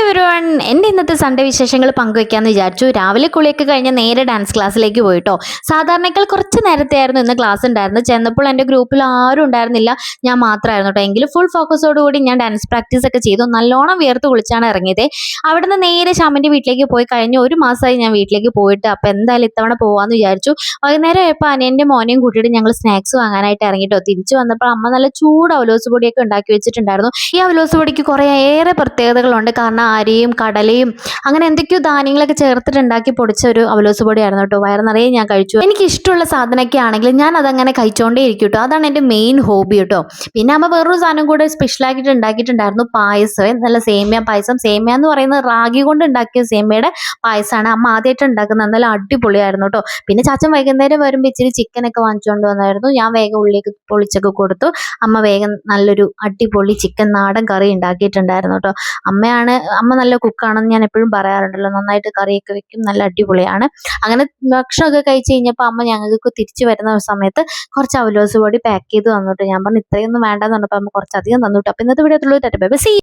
Everyone, എൻ്റെ ഇന്നത്തെ Sunday വിശേഷങ്ങൾ പങ്കുവെക്കാമെന്ന് വിചാരിച്ചു. രാവിലെ കുളിയൊക്കെ കഴിഞ്ഞ് നേരെ ഡാൻസ് ക്ലാസ്സിലേക്ക് പോയിട്ടോ. സാധാരണക്കാൾ കുറച്ച് നേരത്തെ ആയിരുന്നു ഇന്ന് ക്ലാസ് ഉണ്ടായിരുന്നത്. ചെന്നപ്പോൾ എൻ്റെ ഗ്രൂപ്പിൽ ആരും ഉണ്ടായിരുന്നില്ല, ഞാൻ മാത്രമായിരുന്നു കേട്ടോ. എങ്കിലും ഫുൾ ഫോക്കസോടുകൂടി ഞാൻ ഡാൻസ് പ്രാക്ടീസ് ഒക്കെ ചെയ്തു. നല്ലോണം വിയർത്ത് കുളിച്ചാണ് ഇറങ്ങിയത്. അവിടുന്ന് നേരെ ഷാമിൻ്റെ വീട്ടിലേക്ക് പോയി. കഴിഞ്ഞ ഒരു മാസമായി ഞാൻ വീട്ടിലേക്ക് പോയിട്ട്. അപ്പോൾ എന്തായാലും ഇത്തവണ പോകാമെന്ന് വിചാരിച്ചു. വൈകുന്നേരം ആയപ്പോൾ അനിയൻ്റെ മോനെയും കൂട്ടിയിട്ട് ഞങ്ങൾ സ്നാക്സ് വാങ്ങാനായിട്ട് ഇറങ്ങിട്ടോ. തിരിച്ചു വന്നപ്പോൾ അമ്മ നല്ല ചൂട് അവലോസ് പൊടിയൊക്കെ ഉണ്ടാക്കി വെച്ചിട്ടുണ്ടായിരുന്നു. ഈ അവലോസ് പൊടിക്ക് കുറേയേറെ പ്രത്യേകതകളുണ്ട്. കാരണം അരിയും കടലയും അങ്ങനെ എന്തൊക്കെയോ ധാന്യങ്ങളൊക്കെ ചേർത്തിട്ടുണ്ടാക്കി പൊടിച്ച ഒരു അവലോസ് പൊടിയായിരുന്നു കേട്ടോ. വയറ് നിറയെ ഞാൻ കഴിച്ചു. എനിക്ക് ഇഷ്ടമുള്ള സാധനമൊക്കെ ആണെങ്കിൽ ഞാൻ അതങ്ങനെ കഴിച്ചോണ്ടേ ഇരിക്കും കേട്ടോ. അതാണ് എൻ്റെ മെയിൻ ഹോബി കേട്ടോ. പിന്നെ അമ്മ വേറൊരു സാധനം കൂടെ സ്പെഷ്യലാക്കിയിട്ട് ഉണ്ടാക്കിയിട്ടുണ്ടായിരുന്നു, പായസം. നല്ല സേമിയ പായസം. സേമിയ എന്ന് പറയുന്നത് റാഗി കൊണ്ട് ഉണ്ടാക്കിയ സേമിയയുടെ പായസമാണ്. അമ്മ ആദ്യമായിട്ട് ഉണ്ടാക്കുന്നത്. നല്ല അടിപൊളിയായിരുന്നു കേട്ടോ. പിന്നെ ചാച്ചൻ വൈകുന്നേരം വരുമ്പോൾ ഇച്ചിരി ചിക്കനൊക്കെ വാങ്ങിച്ചുകൊണ്ട് വന്നായിരുന്നു. ഞാൻ വേഗം ഉള്ളിലേക്ക് പൊളിച്ചൊക്കെ കൊടുത്തു. അമ്മ വേഗം നല്ലൊരു അടിപൊളി ചിക്കൻ നാടൻ കറി ഉണ്ടാക്കിയിട്ടുണ്ടായിരുന്നു കേട്ടോ. അമ്മ നല്ല കുക്കാണെന്ന് ഞാൻ എപ്പോഴും പറയാറുണ്ടല്ലോ. നന്നായിട്ട് കറിയൊക്കെ വെക്കും, നല്ല അടിപൊളിയാണ്. അങ്ങനെ ഭക്ഷണമൊക്കെ കഴിച്ച് കഴിഞ്ഞപ്പോൾ അമ്മ ഞങ്ങൾക്ക് തിരിച്ചു വരുന്ന സമയത്ത് കുറച്ച് അവലോസ് പൊടി പാക്ക് ചെയ്ത് തന്നിട്ട് ഞാൻ പറഞ്ഞു ഇത്രയൊന്നും വേണ്ടെന്ന് പറഞ്ഞപ്പോൾ അമ്മ കുറച്ചധികം തന്നിട്ടു. അപ്പോൾ ഇന്നത്തെ വീഡിയോ